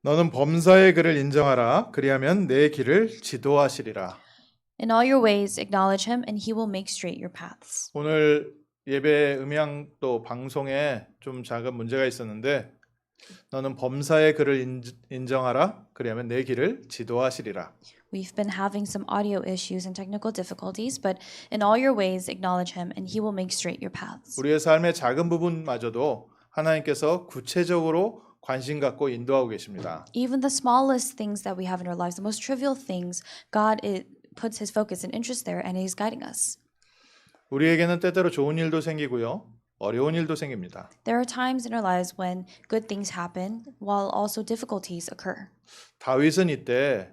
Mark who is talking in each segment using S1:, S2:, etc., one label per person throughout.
S1: 너는 범사의 그를 인정하라. 그리하면 내 길을 지도하시리라.
S2: In all your ways acknowledge him, and he will make straight your paths.
S1: 오늘 예배 음향 또 방송에 좀 작은 문제가 있었는데 너는 범사의 그를 인정하라. 그리하면 내 길을 지도하시리라.
S2: We've been having some audio issues and technical difficulties, but in all your ways acknowledge him, and he will make straight your paths.
S1: 우리의 삶의 작은 부분마저도 하나님께서 구체적으로 관심 갖고 인도하고 계십니다.
S2: Even the smallest things that we have in our lives, the most trivial things, God puts his focus and interest there, and he's guiding us.
S1: 우리에게는 때때로 좋은 일도 생기고요. 어려운 일도 생깁니다.
S2: There are times in our lives when good things happen, while also difficulties occur.
S1: 다윗은 이때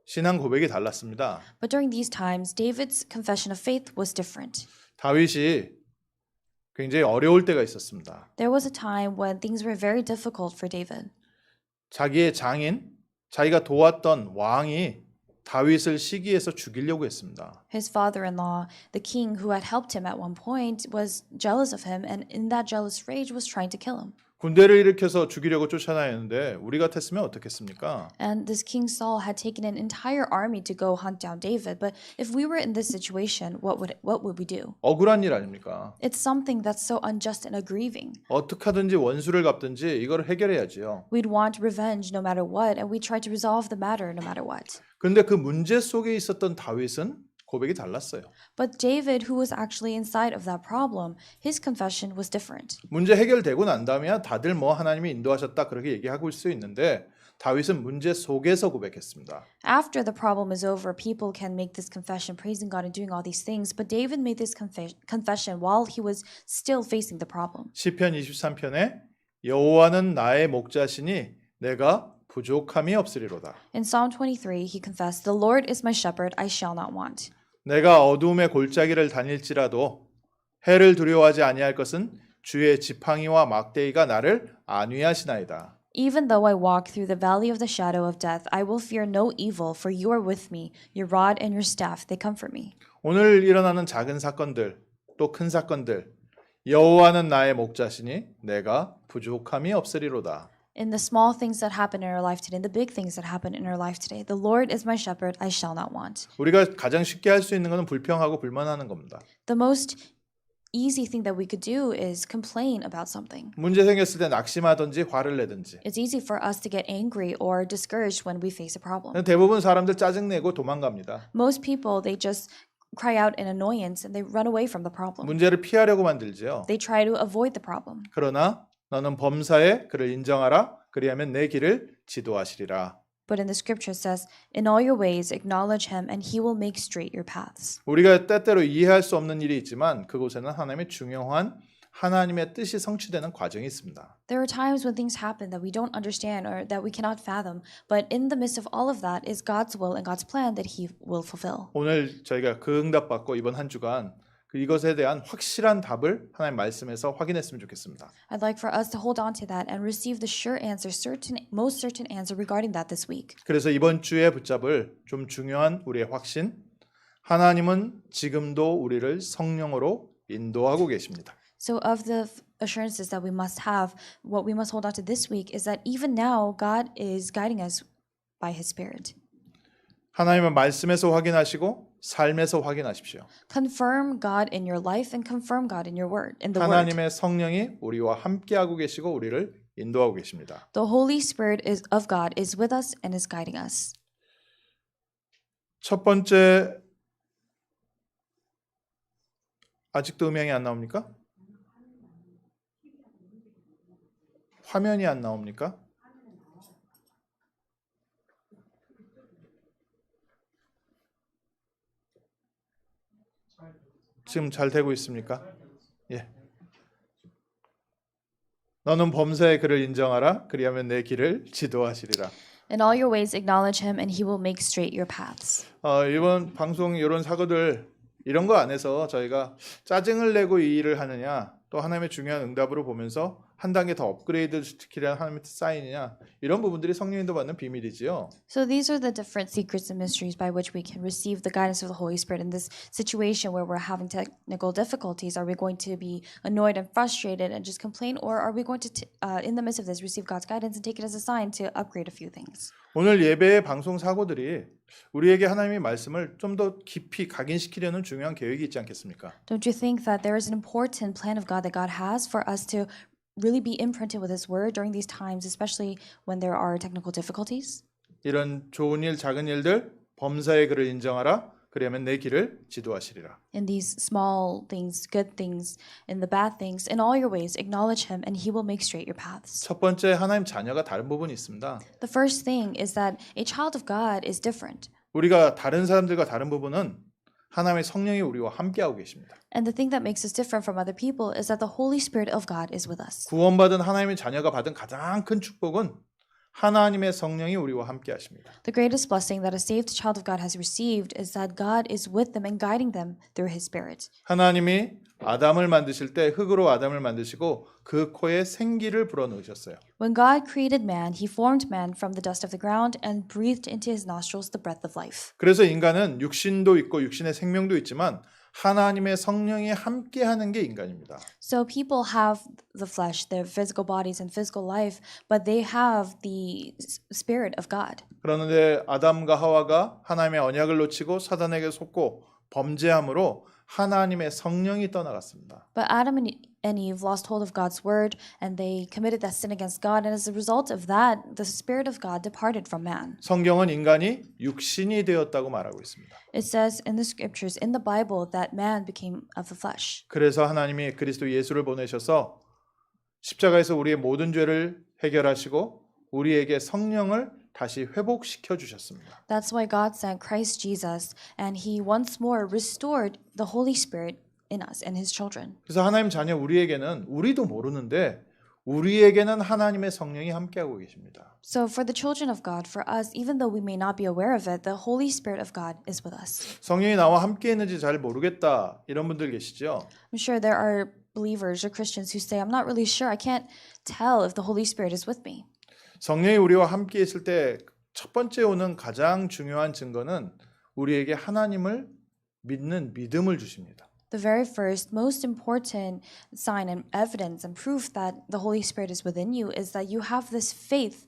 S1: 신앙 고백이 달랐습니다.
S2: But during these times, David's confession of faith was different.
S1: 다윗이 굉장히 어려울 때가 있었습니다.
S2: There was a time when things were very difficult for David.
S1: 자기의 장인, 자기가 도왔던 왕이 다윗을 시기해서 죽이려고 했습니다.
S2: His father-in-law, the king who had helped him at one point, was jealous of him, and in that jealous rage was trying to kill him.
S1: 군대를 일으켜서 죽이려고 쫓아다녔는데 우리 같았으면 어떻겠습니까?
S2: And this King Saul had taken an entire army to go hunt down David. But if we were in this situation, what would we do?
S1: 억울한 일 아닙니까?
S2: It's something that's so unjust and aggrieving.
S1: 어떻게 하든지 원수를 갚든지 이걸 해결해야지요.
S2: We'd want revenge no matter what, and we try to resolve the matter no matter what.
S1: 근데 그 문제 속에 있었던 다윗은 고백이 달랐어요.
S2: But David, who was actually inside of that problem, his confession was different.
S1: 문제 해결되고 난 다음에야 다들 뭐 하나님이 인도하셨다 그렇게 얘기하고 있을 수 있는데 다윗은 문제 속에서 고백했습니다.
S2: After the problem is over, people can make this confession, praising God and doing all these things. But David made this confession while he was still facing the problem.
S1: 시편 23편에 여호와는 나의 목자시니 내가 부족함이 없으리로다.
S2: In Psalm 23, he confessed, "The Lord is my shepherd; I shall not want."
S1: 내가 어둠의 골짜기를 다닐지라도 해를 두려워하지 아니할 것은 주의 지팡이와 막대기가 나를 안위하시나이다.
S2: Even though I walk through the valley of the shadow of death, I will fear no evil, for you are with me. Your rod and your staff, they comfort me.
S1: 오늘 일어나는 작은 사건들, 또 큰 사건들, 여호와는 나의 목자시니 내가 부족함이 없으리로다.
S2: In the small things that happen in our life today, and the big things that happen in our life today, the Lord is my shepherd, I shall not want.
S1: 우리가 가장 쉽게 할 수 있는 것은 불평하고 불만하는 겁니다.
S2: The most easy thing that we could do is complain about something.
S1: 문제 생겼을 때 낙심하든지 화를 내든지.
S2: It's easy for us to get angry or discouraged when we face a problem.
S1: 대부분 사람들 짜증내고 도망갑니다.
S2: Most people, they just cry out in annoyance and they run away from the problem.
S1: 문제를 피하려고 만들지요.
S2: They try to avoid the problem.
S1: 그러나 너는 범사에 그를 인정하라. 그리하면 내 길을 지도하시리라.
S2: But in the scripture it says, "In all your ways acknowledge him, and he will make straight your paths."
S1: 우리가 때때로 이해할 수 없는 일이 있지만 그곳에는 하나님의 중요한 하나님의 뜻이 성취되는 과정이 있습니다.
S2: There are times when things happen that we don't understand or that we cannot fathom, but in the midst of all of that is God's will and God's plan that he will fulfill.
S1: 오늘 저희가 그 응답 받고 이번 한 주간 이것에 대한 확실한 답을 하나님 말씀에서 확인했으면 좋겠습니다.
S2: I'd like for us to hold on to that and receive the sure answer, most certain answer regarding that this week.
S1: 그래서 이번 주에 붙잡을 좀 중요한 우리의 확신, 하나님은 지금도 우리를 성령으로 인도하고 계십니다.
S2: So of the assurances that we must have, what we must hold on to this week is that even now God is guiding us by his Spirit.
S1: 하나님은 말씀에서 확인하시고 삶에서 확인하십시오.
S2: Confirm God in your life and confirm God in your word, in the word.
S1: 하나님의 성령이 우리와 함께하고 계시고 우리를 인도하고 계십니다.
S2: The Holy Spirit of God is with us and is guiding us.
S1: 첫 번째, 아직도 음향이 안 나옵니까? 화면이 안 나옵니까? 지금 잘 되고 있습니까? 예. 너는 범사의 그를 인정하라. 그리하면 내 길을 지도하시리라.
S2: In all your ways acknowledge him, and he will make straight your paths.
S1: 이번 방송 이런 사고들 이런 거 안에서 저희가 짜증을 내고 이 일을 하느냐 또 하나님의 중요한 응답으로 보면서 한 단계 더 업그레이드 시키려는 하나님의 사인이냐 이런 부분들이 성령인도 받는 비밀이지요.
S2: So these are the different secrets and mysteries by which we can receive the guidance of the Holy Spirit in this situation where we're having technical difficulties. Are we going to be annoyed and frustrated and just complain, or are we going to, in the midst of this, receive God's guidance and take it as a sign to upgrade a few things?
S1: 오늘 예배의 방송 사고들이 우리에게 하나님의 말씀을 좀 더 깊이 각인시키려는 중요한 계획이 있지 않겠습니까?
S2: Don't you think that there is an important plan of God that God has for us to really be imprinted with His Word during these times, especially when there are technical difficulties?
S1: 이런 좋은 일, 작은 일들, 범사의 그를 인정하라. 그리하면 내 길을 지도하시리라.
S2: In these small things, good things, in the bad things, in all your ways, acknowledge Him, and He will make straight your paths.
S1: 첫 번째 하나님 자녀가 다른 부분이 있습니다.
S2: The first thing is that a child of God is different.
S1: 우리가 다른 사람들과 다른 부분은 하나님의 성령이 우리와 함께하고 계십니다.
S2: And the thing that makes us different from other people is that the Holy Spirit of God is with us.
S1: 구원받은 하나님의 자녀가 받은 가장 큰 축복은 하나님의 성령이 우리와 함께 하십니다.
S2: The greatest blessing that a saved child of God has received is that God is with them and guiding them through His Spirit.
S1: 하나님이 아담을 만드실 때 흙으로 아담을 만드시고 그 코에 생기를 불어넣으셨어요.
S2: When God created man, He formed man from the dust of the ground and breathed into his nostrils the breath of life.
S1: 그래서 인간은 육신도 있고 육신의 생명도 있지만 하나님의 성령이 함께하는 게 인간입니다.
S2: So people have the flesh, their physical bodies and physical life, but they have the Spirit of God.
S1: 그런데 아담과 하와가 하나님의 언약을 놓치고 사단에게 속고 범죄함으로 하나님의 성령이 떠나갔습니다.
S2: But Adam and Eve lost hold of God's word and they committed that sin against God, and as a result of that, the Spirit of God departed from man.
S1: 성경은 인간이 육신이 되었다고 말하고 있습니다.
S2: It says in the scriptures, in the Bible, that man became of the flesh.
S1: 그래서 하나님이 그리스도 예수를 보내셔서 십자가에서 우리의 모든 죄를 해결하시고 우리에게 성령을 다시 회복시켜 주셨습니다.
S2: That's why God sent Christ Jesus, and He once more restored the Holy Spirit in us and His children.
S1: 그래서 하나님 자녀 우리에게는 우리도 모르는데 우리에게는 하나님의 성령이 함께하고 계십니다.
S2: So for the children of God, for us, even though we may not be aware of it, the Holy Spirit of God is with us.
S1: 성령이 나와 함께 있는지 잘 모르겠다 이런 분들 계시죠?
S2: I'm sure there are believers or Christians who say, I'm not really sure. I can't tell if the Holy Spirit is with me.
S1: 성령이 우리와 함께 있을 때 첫 번째 오는 가장 중요한 증거는 우리에게 하나님을 믿는 믿음을 주십니다.
S2: The very first, most important sign and evidence and proof that the Holy Spirit is within you is that you have this faith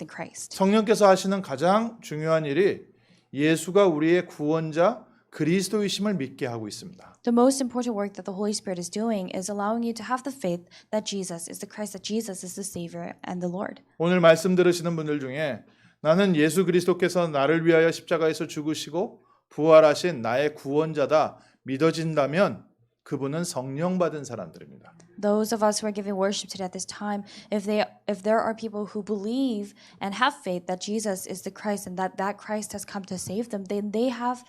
S2: in Christ.
S1: 성령께서 하시는 가장 중요한 일이 예수가 우리의 구원자 그리스도이심을 믿게 하고 있습니다.
S2: The most important work that the Holy Spirit is doing is allowing you to have the faith that Jesus is the Christ, that Jesus is the Savior and the Lord.
S1: 오늘 말씀 들으시는 분들 중에 나는 예수 그리스도께서 나를 위하여 십자가에서 죽으시고 부활하신 나의 구원자다 믿어진다면 그분은 성령 받은 사람들입니다.
S2: Those of us who are giving worship today at this time, if there are people who believe and have faith that Jesus is the Christ and that Christ has come to save them, then they have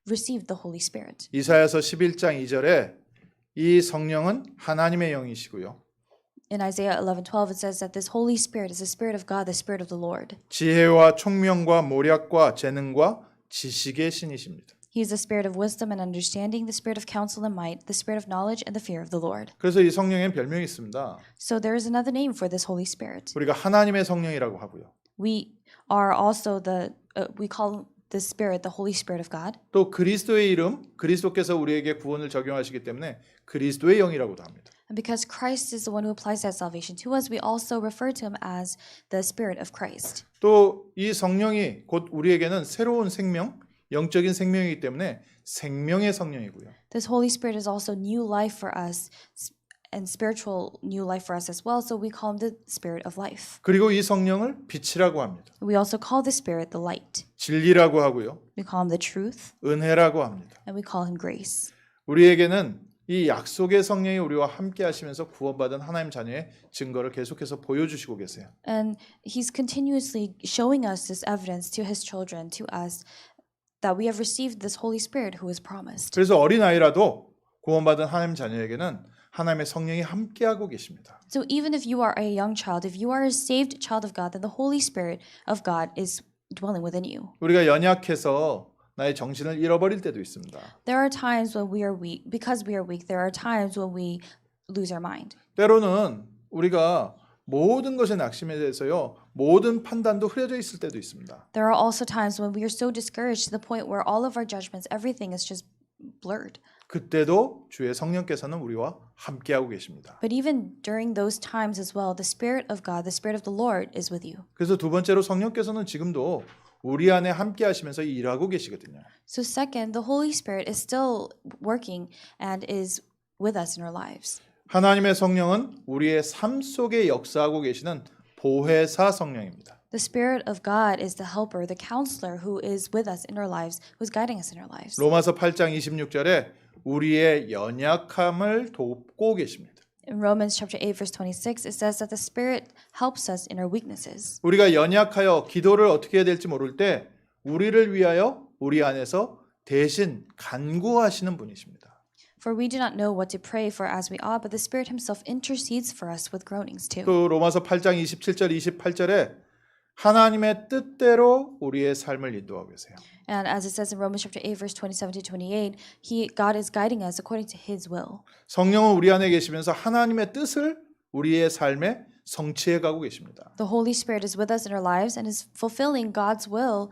S2: received the Holy Spirit.
S1: 이사야서 11장 2절에 이 성령은 하나님의 영이시고요.
S2: In Isaiah 11:12 it says that this Holy Spirit is the Spirit of God, the Spirit of the Lord.
S1: 지혜와 총명과 모략과 재능과 지식의 신이십니다.
S2: He is the Spirit of wisdom and understanding, the Spirit of counsel and might, the Spirit of knowledge and the fear of the Lord.
S1: 그래서 이 성령엔 별명이 있습니다.
S2: So there is another name for this Holy Spirit.
S1: 우리가 하나님의 성령이라고 하고요.
S2: We are also we call the Spirit the Holy Spirit of God.
S1: 또 그리스도의 이름, 그리스도께서 우리에게 구원을 적용하시기 때문에 그리스도의 영이라고도 합니다.
S2: And because Christ is the one who applies that salvation to us, we also refer to him as the Spirit of Christ.
S1: 또 이 성령이 곧 우리에게는 새로운 생명, 영적인 생명이기 때문에 생명의 성령이고요.
S2: This Holy Spirit is also new life for us and spiritual new life for us as well, so we call him the Spirit of life.
S1: 그리고 이 성령을 빛이라고 합니다.
S2: We also call the Spirit the light.
S1: 진리라고 하고요.
S2: We call him the truth,
S1: 은혜라고 합니다.
S2: and we call him grace.
S1: 우리에게는 이 약속의 성령이 우리와 함께 하시면서 구원받은 하나님 자녀의 증거를 계속해서 보여주시고 계세요.
S2: And he's continuously showing us this evidence to his children, to us, that we have received this Holy Spirit who is promised.
S1: 그래서 어린아이라도 구원받은 하나님 자녀에게는 하나님의 성령이 함께하고 계십니다.
S2: So even if you are a young child, if you are a saved child of God, then the Holy Spirit of God is dwelling within you.
S1: 우리가 연약해서 나의 정신을 잃어버릴 때도 있습니다.
S2: There are times when we are weak. Because we are weak, there are times when we lose our mind.
S1: 때로는 우리가 모든 것에 낙심에 대해서요, 모든 판단도 흐려져 있을 때도 있습니다.
S2: There are also times when we are so discouraged to the point where all of our judgments, everything is just blurred.
S1: 그때도 주의 성령께서는 우리와 함께하고 계십니다.
S2: But even during those times as well, the Spirit of God, the Spirit of the Lord is with you.
S1: 그래서 두 번째로 성령께서는 지금도 우리 안에 함께하시면서 일하고 계시거든요.
S2: So second, the Holy Spirit is still working and is with us in our lives.
S1: 하나님의 성령은 우리의 삶 속에 역사하고 계시는 보혜사 성령입니다.
S2: The Spirit of God is the helper, the counselor who is with us in our lives, who is guiding us in our lives.
S1: 로마서 8장 26절에 우리의 연약함을 돕고 계십니다.
S2: In Romans chapter 8 verse 26, it says that the Spirit helps us in our weaknesses.
S1: 우리가 연약하여 기도를 어떻게 해야 될지 모를 때 우리를 위하여 우리 안에서 대신 간구하시는 분이십니다.
S2: For we do not know what to pray for as we ought, but the Spirit himself intercedes for us with groanings too.
S1: 또 로마서 8장 27절 28절에 하나님의 뜻대로 우리의 삶을 인도하고 계세요.
S2: And as it says in Romans chapter 8 verse 27 to 28, God is guiding us according to his will.
S1: 성령은 우리 안에 계시면서 하나님의 뜻을 우리의 삶에 성취해 가고 계십니다.
S2: The Holy Spirit is with us in our lives and is fulfilling God's will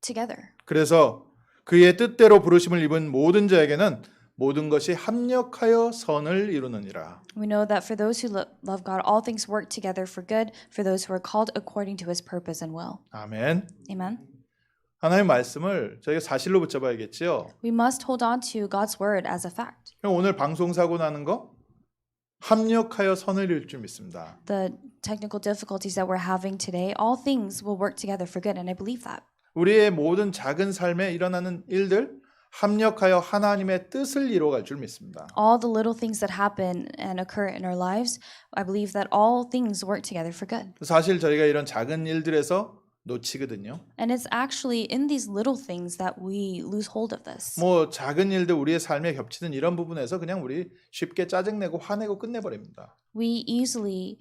S2: together.
S1: 그래서 그의 뜻대로 부르심을 입은 모든 자에게는 모든 것이 합력하여 선을 이루느니라.
S2: We know that for those who love God, all things work together for good for those who are called according to his purpose and will.
S1: 아멘.
S2: Amen.
S1: 하나님의 말씀을 저희가 사실로 붙잡아야겠지요.
S2: We must hold on to God's word as a fact.
S1: 오늘 방송 사고 나는 거 합력하여 선을 이룰 줄 믿습니다.
S2: The technical difficulties that we're having today, all things will work together for good, and I believe that.
S1: 우리의 모든 작은 삶에 일어나는 일들 합력하여 하나님의 뜻을 이루어갈 줄 믿습니다.
S2: All the little things that happen and occur in our lives, I believe that all things work together for good.
S1: 사실 저희가 이런 작은 일들에서 놓치거든요.
S2: And it's actually in these little things that we lose hold of this.
S1: 뭐 작은 일들 우리의 삶에 겹치는 이런 부분에서 그냥 우리 쉽게 짜증내고 화내고 끝내버립니다.
S2: We easily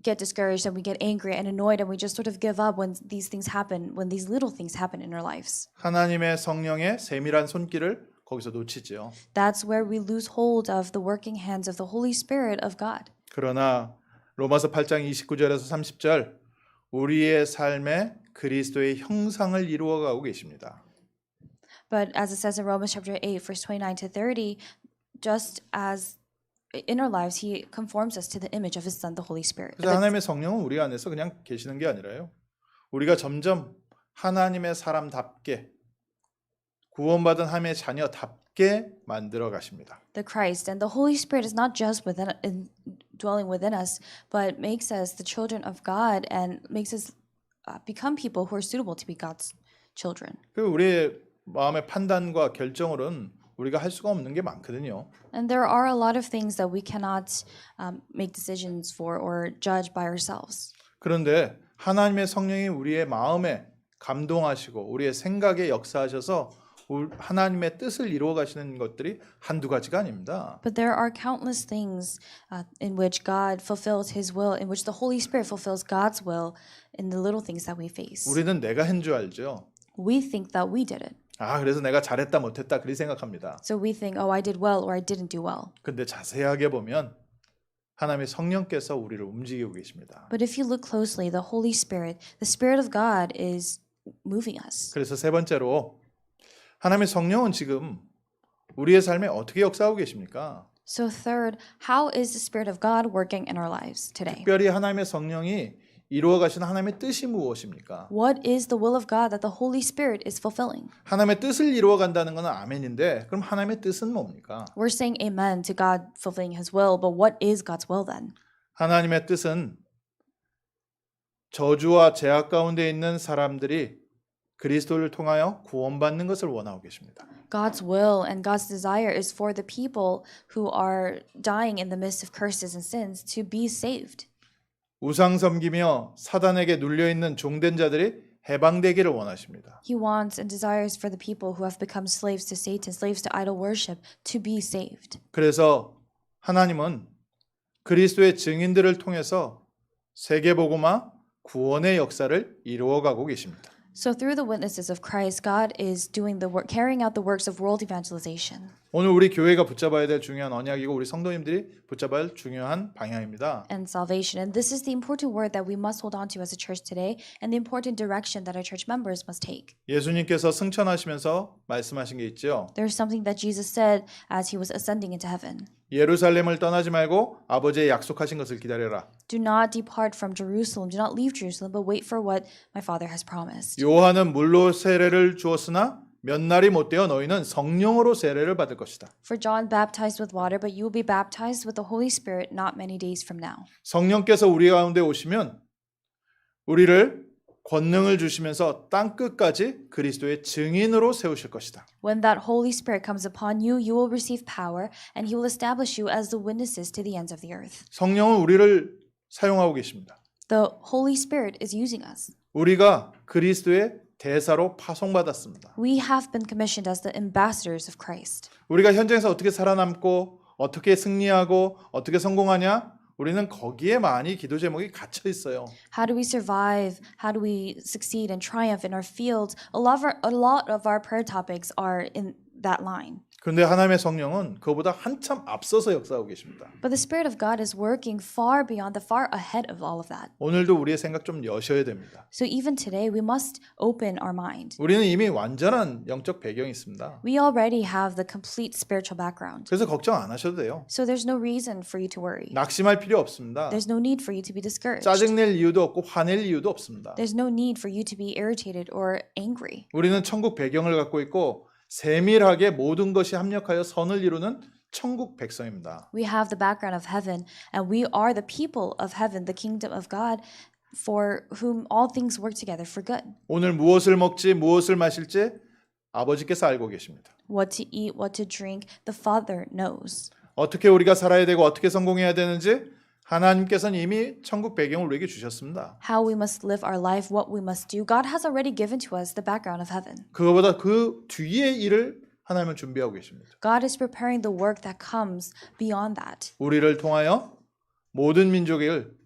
S2: get discouraged and we get angry and annoyed and we just sort of give up when these things happen, when these little things happen in our lives.
S1: 하나님의 성령의 세밀한 손길을 거기서 놓치죠.
S2: That's where we lose hold of the working hands of the Holy Spirit of God.
S1: 그러나 로마서 8장 29절에서 30절 우리의 삶에 그리스도의 형상을 이루어가고 계십니다.
S2: But as it says in Romans chapter 8 verse 29 to 30, just as in our lives he conforms us to the image of his son, the Holy Spirit.
S1: 그래서 하나님의 성령은 우리 안에서 그냥 계시는 게 아니라요. 우리가 점점 하나님의 사람답게 구원받은 하나님의 자녀답게 만들어 가십니다.
S2: The Christ and the Holy Spirit is not just dwelling within us, but makes us the children of God and makes us become people who are suitable to be God's children.
S1: 그 우리의 마음의 판단과 결정으로는 우리가 할 수가 없는 게 많거든요.
S2: And there are a lot of things that we cannot make decisions for or judge by ourselves.
S1: 그런데 하나님의 성령이 우리의 마음에 감동하시고 우리의 생각에 역사하셔서 하나님의 뜻을 이루어 가시는 것들이 한두 가지가 아닙니다.
S2: But there are countless things in which God fulfills His will, in which the Holy Spirit fulfills God's will in the little things that we face.
S1: 우리는 내가 한 줄 알죠.
S2: We think that we did it.
S1: 아, 그래서 내가 잘했다 못했다 그리 생각합니다.
S2: So we think, oh, I did well or I didn't do well.
S1: 근데 자세하게 보면 하나님의 성령께서 우리를 움직이고 계십니다.
S2: But if you look closely, the Holy Spirit, the Spirit of God is moving us.
S1: 그래서 세 번째로 하나님의 성령은 지금 우리의 삶에 어떻게 역사하고 계십니까?
S2: So third, how is the Spirit of God working in our lives today?
S1: 특별히 하나님의 성령이 이루어 가시는 하나님의 뜻이 무엇입니까?
S2: What is the will of God that the Holy Spirit is fulfilling?
S1: 하나님의 뜻을 이루어 간다는 것은 아멘인데 그럼 하나님의 뜻은 뭡니까?
S2: We're saying amen to God fulfilling His will, but what is God's will then?
S1: 하나님의 뜻은 저주와 죄악 가운데 있는 사람들이 그리스도를 통하여 구원받는 것을 원하고 계십니다.
S2: God's will and God's desire is for the people who are dying in the midst of curses and sins to be saved.
S1: 우상 섬기며 사단에게 눌려 있는 종된 자들이 해방되기를 원하십니다.
S2: He wants and desires for the people who have become slaves to Satan, slaves to idol worship, to be saved.
S1: 그래서 하나님은 그리스도의 증인들을 통해서 세계복음화 구원의 역사를 이루어가고 계십니다.
S2: So through the witnesses of Christ, God is doing the work, carrying out the works of world evangelization.
S1: 오늘 우리 교회가 붙잡아야 될 중요한 언약이고 우리 성도님들이 붙잡아야 할 중요한 방향입니다.
S2: And salvation. And this is the important word that we must hold on to as a church today and the important direction that our church members must take.
S1: 예수님께서 승천하시면서 말씀하신 게 있죠.
S2: There's something that Jesus said as he was ascending into heaven.
S1: 예루살렘을 떠나지 말고 아버지의 약속하신 것을 기다려라.
S2: Do not depart from Jerusalem. Do not leave Jerusalem, but wait for what my Father has promised.
S1: 요한은 물로 세례를 주었으나 몇 날이 못 되어 너희는 성령으로 세례를 받을 것이다.
S2: For John baptized with water, but you will be baptized with the Holy Spirit not many days from now.
S1: 성령께서 우리 가운데 오시면 우리를 권능을 주시면서 땅 끝까지 그리스도의 증인으로 세우실 것이다.
S2: When that Holy Spirit comes upon you, you will receive power, and He will establish you as the witnesses to the ends of the earth.
S1: 성령은 우리를 사용하고 계십니다.
S2: The Holy Spirit is using us.
S1: 우리가 그리스도의 대사로 파송받았습니다.
S2: We have been commissioned as the ambassadors of Christ.
S1: 우리가 현장에서 어떻게 살아남고 어떻게 승리하고 어떻게 성공하냐? 우리는 거기에 많이 기도 제목이 갇혀 있어요.
S2: How do we survive? How do we succeed and triumph in our fields? A lot of our prayer topics are in that line.
S1: 그런데 하나님의 성령은 그보다 한참 앞서서 역사하고 계십니다.
S2: But the Spirit of God is working far beyond, far ahead of all of that.
S1: 오늘도 우리의 생각 좀 여셔야 됩니다.
S2: So even today, we must open our mind.
S1: 우리는 이미 완전한 영적 배경이 있습니다.
S2: We already have the complete spiritual background.
S1: 그래서 걱정 안 하셔도 돼요.
S2: So there's no reason for you to worry.
S1: 낙심할 필요 없습니다.
S2: There's no need for you to be discouraged.
S1: 짜증낼 이유도 없고 화낼 이유도 없습니다.
S2: There's no need for you to be irritated or angry.
S1: 우리는 천국 배경을 갖고 있고 세밀하게 모든 것이 합력하여 선을 이루는 천국 백성입니다.
S2: We have the background of heaven, and we are the people of heaven, the kingdom of God, for whom all things work together for good.
S1: 오늘 무엇을 먹지 무엇을 마실지 아버지께서 알고 계십니다.
S2: What to eat, what to drink, the Father knows.
S1: 어떻게 우리가 살아야 되고 어떻게 성공해야 되는지 하나님께서는 이미 천국 배경을 우리에게 주셨습니다.
S2: How we must live our life, what we must do. God has already given to us the background of heaven.
S1: 그거보다 그 뒤의 일을 하나님은 준비하고 계십니다.
S2: God is preparing the work that comes beyond that.
S1: 우리를 통하여 모든 민족을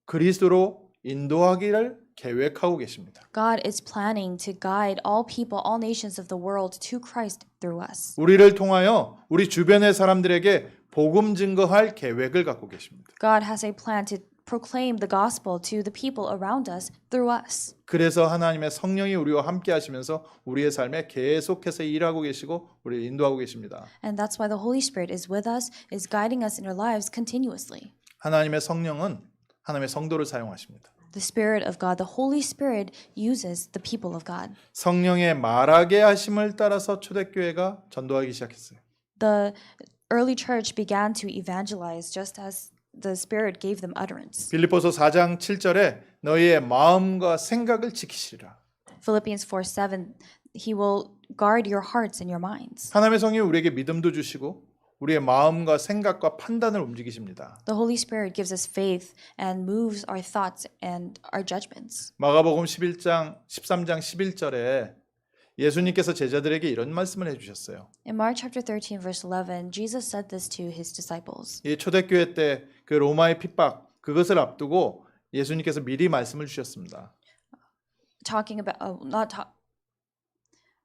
S1: 그리스도로 인도하기를 계획하고 계십니다.
S2: God is planning to guide all people, all nations of the world to Christ through us.
S1: 우리를 통하여 우리 주변의 사람들에게 복음 증거할 계획을 갖고 계십니다.
S2: God has a plan to proclaim the gospel to the people around us through us.
S1: 그래서 하나님의 성령이 우리와 함께 하시면서 우리의 삶에 계속해서 일하고 계시고 우리를 인도하고 계십니다.
S2: And that's why the Holy Spirit is with us, is guiding us in our lives continuously.
S1: 하나님의 성령은 하나님의 성도를 사용하십니다.
S2: The Spirit of God, the Holy Spirit uses the people of God.
S1: 성령의 말하게 하심을 따라서 초대교회가 전도하기 시작했어요.
S2: The early church began to evangelize just as the Spirit gave them utterance.
S1: 빌립보서 4장 7절에 너희의 마음과 생각을 지키시리라.
S2: Philippians 4:7, He will guard your hearts and your minds.
S1: 하나님의 성령이 우리에게 믿음도 주시고 우리의 마음과 생각과 판단을 움직이십니다.
S2: The Holy Spirit gives us faith and moves our thoughts and our judgments.
S1: 마가복음 13장 11절에 예수님께서 제자들에게 이런 말씀을 해주셨어요.
S2: In Mark chapter 13 verse 11, Jesus said this to his disciples.
S1: 이 초대교회 때 그 로마의 핍박 그것을 앞두고 예수님께서 미리 말씀을 주셨습니다.
S2: Talking about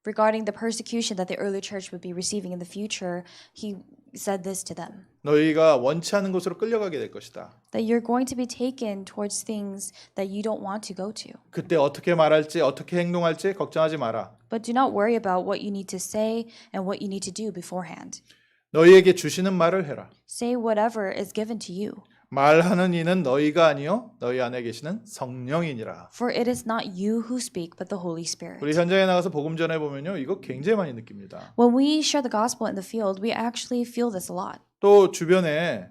S2: regarding the persecution that the early church would be receiving in the future, he said this to them.
S1: 너희가 원치 않은 곳으로 끌려가게 될 것이다.
S2: That you're going to be taken towards things that you don't want to go to.
S1: 그때 어떻게 말할지 어떻게 행동할지 걱정하지 마라.
S2: But do not worry about what you need to say and what you need to do beforehand.
S1: 너희에게 주시는 말을 해라.
S2: Say whatever is given to you.
S1: 말하는 이는 너희가 아니요 너희 안에 계시는 성령이니라.
S2: For it is not you who speak, but the Holy Spirit.
S1: 우리 현장에 나가서 복음 전해 보면요, 이거 굉장히 많이 느낍니다.
S2: When we share the gospel in the field, we actually feel this a lot.
S1: 또 주변에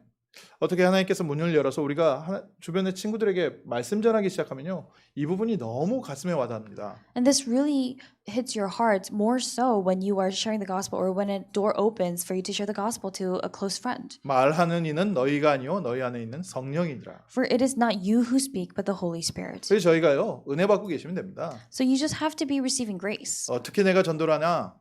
S1: 어떻게 하나님께서 문을 열어서 우리가 주변의 친구들에게 말씀 전하기 시작하면요, 이 부분이 너무 가슴에 와닿습니다.
S2: And this really hits your heart more so when you are sharing the gospel or when a door opens for you to share the gospel to a close friend.
S1: 말하는 이는 너희가 아니요 너희 안에 있는 성령이니라.
S2: For it is not you who speak, but the Holy Spirit.
S1: 그래서 저희가요 은혜 받고 계시면 됩니다.
S2: So you just have to be receiving grace.
S1: 어떻게 내가 전도를 하냐?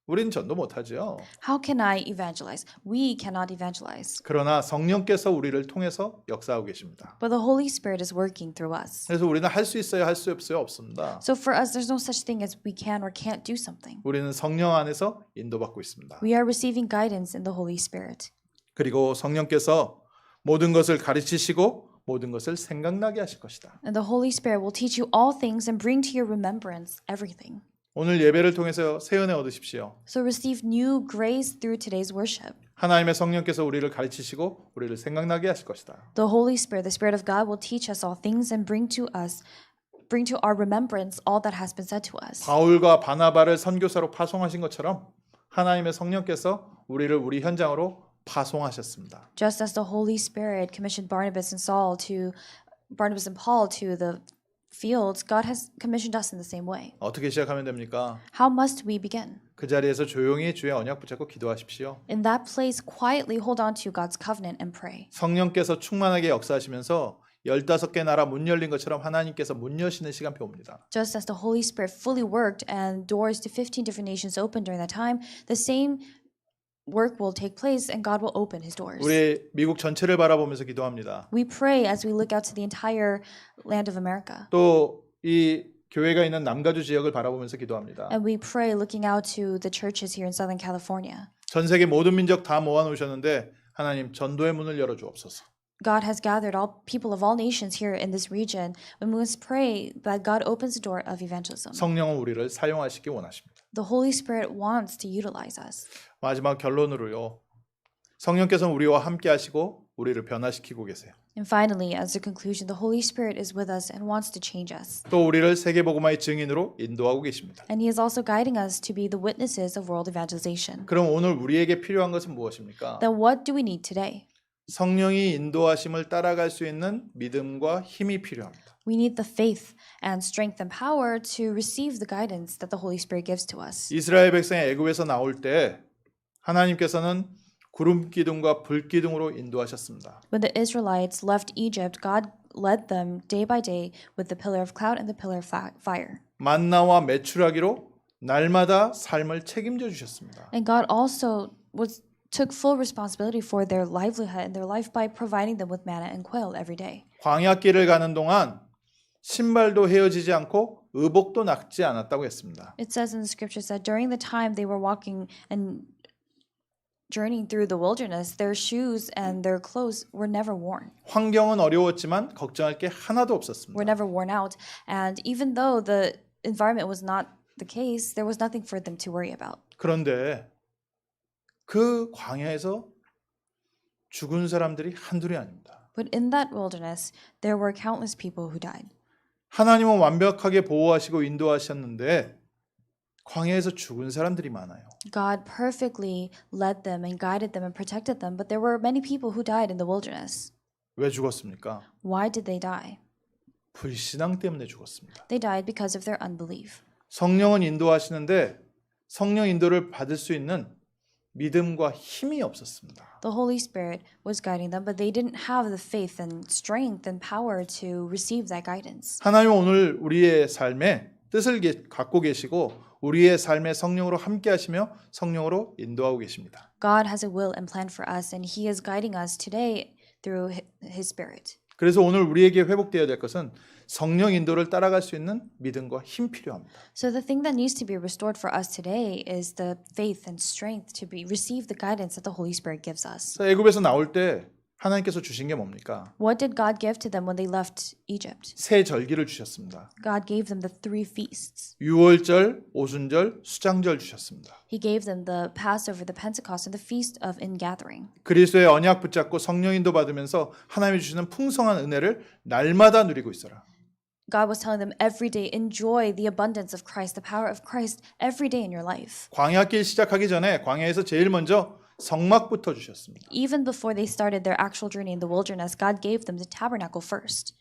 S1: 우린 전도 못하죠.
S2: How can I evangelize? We cannot evangelize.
S1: 그러나 성령께서 우리를 통해서 역사하고 계십니다.
S2: But the Holy Spirit is working through us.
S1: 그래서 우리는 할 수 있어요, 할 수 없어요? 없습니다.
S2: So for us, there's no such thing as we can or can't do something.
S1: 우리는 성령 안에서 인도받고 있습니다.
S2: We are receiving guidance in the Holy Spirit.
S1: 그리고 성령께서 모든 것을 가르치시고 모든 것을 생각나게 하실 것이다.
S2: And the Holy Spirit will teach you all things and bring to your remembrance everything.
S1: 오늘 예배를 통해서 새 은혜 얻으십시오.
S2: So receive new grace through today's worship.
S1: 하나님의 성령께서 우리를 가르치시고 우리를 생각나게 하실 것이다.
S2: The Holy Spirit, the Spirit of God will teach us all things and bring to our remembrance all that has been said to us.
S1: 바울과 바나바를 선교사로 파송하신 것처럼 하나님의 성령께서 우리를 우리 현장으로 파송하셨습니다.
S2: Just as the Holy Spirit commissioned Barnabas and Paul to the fields, God has commissioned us in the same way.
S1: 어떻게 시작하면 됩니까?
S2: How must we begin?
S1: 그 자리에서 조용히 주의 언약 붙잡고 기도하십시오.
S2: In that place, quietly hold on to God's covenant and pray.
S1: 성령께서 충만하게 역사하시면서 15개 나라 문 열린 것처럼 하나님께서 문 여시는 시간표 옵니다.
S2: Just as the Holy Spirit fully worked and doors to 15 different nations opened during that time, the same work will take place and God will open his doors.
S1: 우리 미국 전체를 바라보면서 기도합니다.
S2: We pray as we look out to the entire land of America.
S1: 또 이 교회가 있는 남가주 지역을 바라보면서 기도합니다.
S2: And we pray looking out to the churches here in Southern California.
S1: 전 세계 모든 민족 다 모아 놓으셨는데 하나님 전도의 문을 열어 주옵소서.
S2: God has gathered all people of all nations here in this region, and we must pray that God opens the door of evangelism.
S1: 성령은 우리를 사용하시기 원하십니다.
S2: The Holy Spirit wants to utilize us.
S1: 마지막 결론으로요. 성령께서는 우리와 함께 하시고 우리를 변화시키고 계세요.
S2: And finally, as a conclusion, the Holy Spirit is with us and wants to change us.
S1: 또 우리를 세계복음화의 증인으로 인도하고 계십니다.
S2: And He is also guiding us to be the witnesses of world evangelization.
S1: 그럼 오늘 우리에게 필요한 것은 무엇입니까?
S2: Then what do we need today?
S1: 성령이 인도하심을 따라갈 수 있는 믿음과 힘이 필요합니다.
S2: We need the faith and strength and power to receive the guidance that the Holy Spirit gives to us.
S1: 이스라엘 백성이 애굽에서 나올 때 하나님께서는 구름 기둥과 불 기둥으로 인도하셨습니다.
S2: When the Israelites left Egypt, God led them day by day with the pillar of cloud and the pillar of fire.
S1: 만나와 메추라기로 날마다 삶을 책임져 주셨습니다.
S2: And God also took full responsibility for their livelihood and their life by providing them with manna and quail every day.
S1: 광야길을 가는 동안 신발도 헤어지지 않고 의복도 낡지 않았다고 했습니다.
S2: It says in the scriptures that during the time they were walking and journeying through the wilderness, their shoes and their clothes were never worn.
S1: 환경은 어려웠지만 걱정할 게 하나도
S2: Were
S1: 없었습니다.
S2: never worn out. And even though the environment was not the case, there was nothing for them to worry about.
S1: 그런데 그 광야에서 죽은 사람들이 한둘이 아닙니다.
S2: But in that wilderness, there were countless people who died.
S1: 하나님은 완벽하게 보호하시고 인도하셨는데 광야에서 죽은 사람들이 많아요.
S2: God perfectly led them and guided them and protected them, but there were many people who died in the wilderness.
S1: 왜 죽었습니까?
S2: Why did they die?
S1: 불신앙 때문에 죽었습니다.
S2: They died because of their unbelief.
S1: 성령은 인도하시는데 성령 인도를 받을 수 있는 믿음과 힘이 없었습니다.
S2: The Holy Spirit was guiding them, but they didn't have the faith and strength and power to receive that guidance.
S1: 하나님은 오늘 우리의 삶에 뜻을 갖고 계시고 우리의 삶에 성령으로 함께 하시며 성령으로 인도하고 계십니다.
S2: God has a will and plan for us, and He is guiding us today through His Spirit.
S1: 그래서 오늘 우리에게 회복되어야 될 것은 성령 인도를 따라갈 수 있는 믿음과 힘 필요합니다.
S2: So the thing that needs to be restored for us today is the faith and strength to receive the guidance that the Holy Spirit gives us.
S1: 애굽에서 나올 때 하나님께서 주신 게 뭡니까?
S2: What did God give to them when they left Egypt?
S1: 세 절기를 주셨습니다.
S2: God gave them the 3 feasts.
S1: 유월절, 오순절, 수장절 주셨습니다.
S2: He gave them the Passover, the Pentecost, and the Feast of Ingathering.
S1: 그리스도의 언약 붙잡고 성령 인도 받으면서 하나님이 주시는 풍성한 은혜를 날마다 누리고 있어라.
S2: God was telling them every day, enjoy the abundance of Christ, the power of Christ every day in your life.
S1: 광야길 시작하기 전에 광야에서 제일 먼저 성막부터 주셨습니다.
S2: Even before they started their actual journey in the wilderness, God gave them the tabernacle first.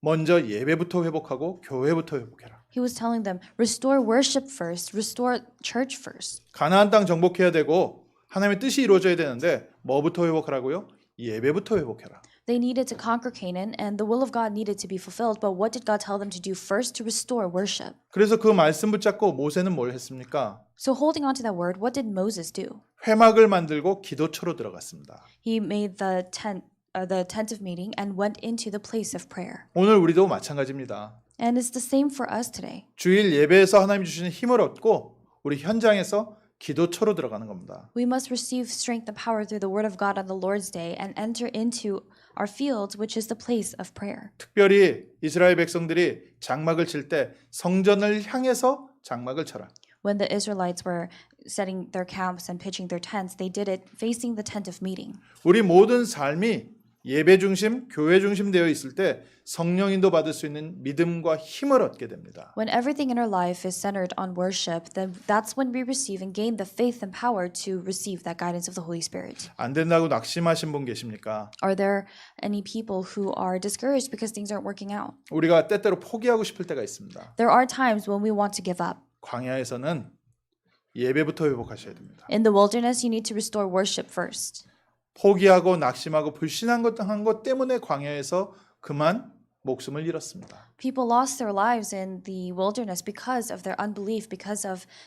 S1: 먼저 예배부터 회복하고 교회부터 회복해라.
S2: He was telling them, restore worship first, restore church first.
S1: 가나안 땅 정복해야 되고 하나님의 뜻이 이루어져야 되는데 뭐부터 회복하라고요? 예배부터 회복해라.
S2: They needed to conquer Canaan, and the will of God needed to be fulfilled. But what did God tell them to do first? To restore worship.
S1: 그래서 그 말씀 붙잡고 모세는 뭘 했습니까?
S2: So holding on to that word, what did Moses do?
S1: 회막을 만들고 기도처로 들어갔습니다.
S2: He made the tent of meeting and went into the place of prayer.
S1: 오늘 우리도 마찬가지입니다.
S2: And it's the same for us today.
S1: 주일 예배에서 하나님이 주시는 힘을 얻고 우리 현장에서 기도처로 들어가는 겁니다.
S2: We must receive strength and power through the word of God on the Lord's day and enter into our fields, which is the place of prayer.
S1: 특별히 이스라엘 백성들이 장막을 칠 때 성전을 향해서 장막을 쳐라.
S2: When the Israelites were setting their camps and pitching their tents, they did it facing the tent of meeting.
S1: 우리 모든 삶이 예배 중심, 교회 중심 되어 있을 때 성령 인도 받을 수 있는 믿음과 힘을 얻게 됩니다.
S2: When everything in our life is centered on worship, then that's when we receive and gain the faith and power to receive that guidance of the Holy Spirit.
S1: 안 된다고 낙심하신 분 계십니까?
S2: Are there any people who are discouraged because things aren't working out?
S1: 우리가 때때로 포기하고 싶을 때가 있습니다.
S2: There are times when we want to give up.
S1: 광야에서는 예배부터 회복하셔야 됩니다.
S2: In the wilderness, you need to restore worship first.
S1: 포기하고 낙심하고 불신한 것 때문에 광야에서 그만 목숨을 잃었습니다.
S2: People lost their lives in the wilderness because of their unbelief, because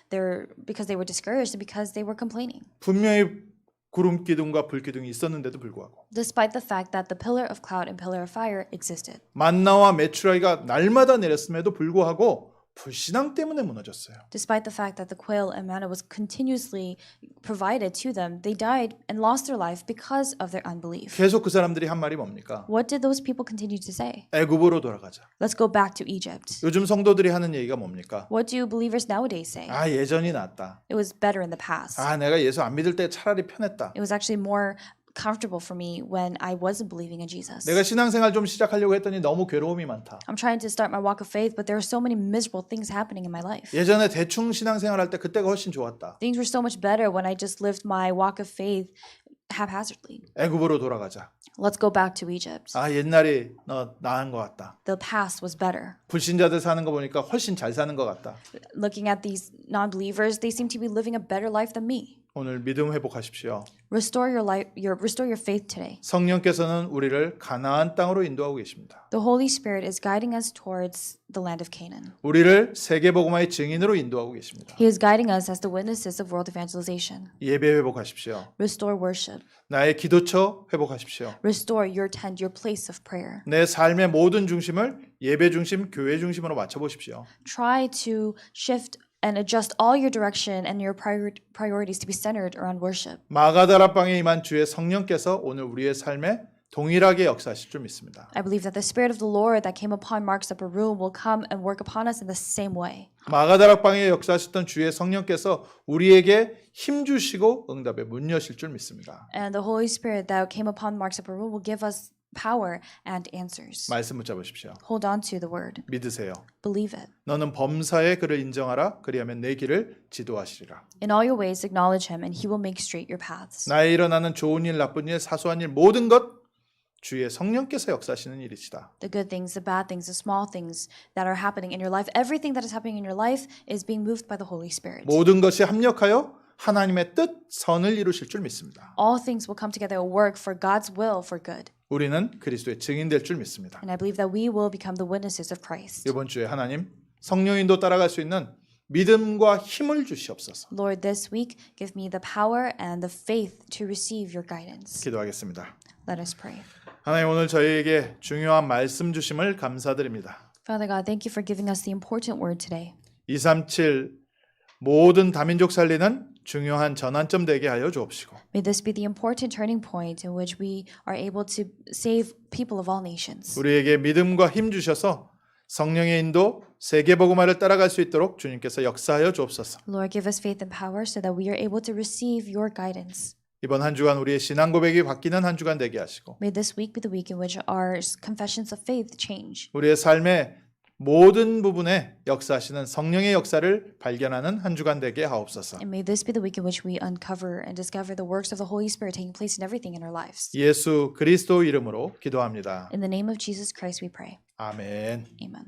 S2: they were discouraged, and because they were complaining.
S1: 분명히 구름 기둥과 불 기둥이 있었는데도 불구하고
S2: Despite the fact that the pillar of cloud and pillar of fire existed.
S1: 만나와 메추라기가 날마다 내렸음에도 불구하고 불신앙 때문에 무너졌어요.
S2: Despite the fact that the quail and manna was continuously provided to them, they died and lost their life because of their unbelief.
S1: 계속 그 사람들이 한 말이 뭡니까?
S2: What did those people continue to say?
S1: 애굽으로 돌아가자.
S2: Let's go back to Egypt.
S1: 요즘 성도들이 하는 얘기가 뭡니까?
S2: What do believers nowadays say?
S1: 아, 예전이 낫다.
S2: It was better in the past.
S1: 아, 내가 예수 안 믿을 때 차라리 편했다.
S2: It was actually more comfortable for me when I wasn't believing in Jesus.
S1: 내가 신앙생활 좀 시작하려고 했더니 너무 괴로움이 많다.
S2: I'm trying to start my walk of faith, but there are so many miserable things happening in my life.
S1: 예전에 대충 신앙생활 할 때 그때가 훨씬 좋았다.
S2: Things were so much better when I just lived my walk of faith haphazardly.
S1: 애굽으로 돌아가자.
S2: Let's go back to Egypt.
S1: 아, 옛날이 너 나은 것 같다.
S2: The past was better.
S1: 불신자들 사는 거 보니까 훨씬 잘 사는 것 같다.
S2: Looking at these non-believers, they seem to be living a better life than me.
S1: 오늘 믿음 회복하십시오.
S2: Restore your faith today.
S1: 성령께서는 우리를 가나안 땅으로 인도하고 계십니다.
S2: The Holy Spirit is guiding us towards the land of Canaan.
S1: 우리를 세계복음화의 증인으로 인도하고 계십니다.
S2: He is guiding us as the witnesses of world evangelization.
S1: 예배 회복하십시오.
S2: Restore worship.
S1: 나의 기도처 회복하십시오.
S2: Restore your tent, your place of prayer.
S1: 내 삶의 모든 중심을 예배 중심, 교회 중심으로 맞춰 보십시오.
S2: Try to shift and adjust all your direction and your priorities to be centered around worship.
S1: 마가다락방에 임한 주의 성령께서 오늘 우리의 삶에 동일하게 역사하실 줄 믿습니다.
S2: I believe that the Spirit of the Lord that came upon Mark's upper room will come and work upon us in the same way.
S1: 마가다락방에 역사하셨던 주의 성령께서 우리에게 힘 주시고 응답의 문 여실 줄 믿습니다.
S2: And the Holy Spirit that came upon Mark's upper room will give us power and answers.
S1: 말씀 붙잡으십시오.
S2: Hold on to the word.
S1: 믿으세요.
S2: Believe it.
S1: 너는 범사의 그를 인정하라. 그리하면 내 길을 지도하시리라.
S2: In all your ways acknowledge him and he will make straight your paths.
S1: 나에 일어나는 좋은 일, 나쁜 일, 사소한 일 모든 것 주의 성령께서 역사하시는 일이시다.
S2: The good things, the bad things, the small things that are happening in your life, everything that is happening in your life is being moved by the Holy Spirit.
S1: 모든 것이 합력하여 하나님의 뜻, 선을 이루실 줄 믿습니다.
S2: All things will come together and work for God's will for good.
S1: 우리는 그리스도의 증인될 줄 믿습니다.
S2: And I believe that we will become the witnesses of Christ.
S1: 이번 주에 하나님 성령 인도 따라갈 수 있는 믿음과 힘을 주시옵소서.
S2: Lord, this week give me the power and the faith to receive your guidance.
S1: 기도하겠습니다.
S2: Let us pray.
S1: 하나님 오늘 저희에게 중요한 말씀 주심을 감사드립니다.
S2: Father God, thank you for giving us the important word today.
S1: 237 모든 다민족 살리는 중요한 전환점 되게 하여 주옵시고
S2: May this be the important turning point in which we are able to save people of all nations.
S1: 우리에게 믿음과 힘 주셔서 성령의 인도 세계복음화를 따라갈 수 있도록 주님께서 역사하여 주옵소서.
S2: Lord, give us faith and power so that we are able to receive your guidance.
S1: 이번 한 주간 우리의 신앙 고백이 바뀌는 한 주간 되게 하시고
S2: May this week be the week in which our confessions of faith change.
S1: 우리의 삶의 모든 부분에 역사하시는 성령의 역사를 발견하는 한 주간 되게 하옵소서.
S2: And may this be the week in which we uncover and discover the works of the Holy Spirit taking place in everything in our lives.
S1: 예수 그리스도 이름으로 기도합니다.
S2: In the name of Jesus Christ we pray.
S1: 아멘.
S2: Amen.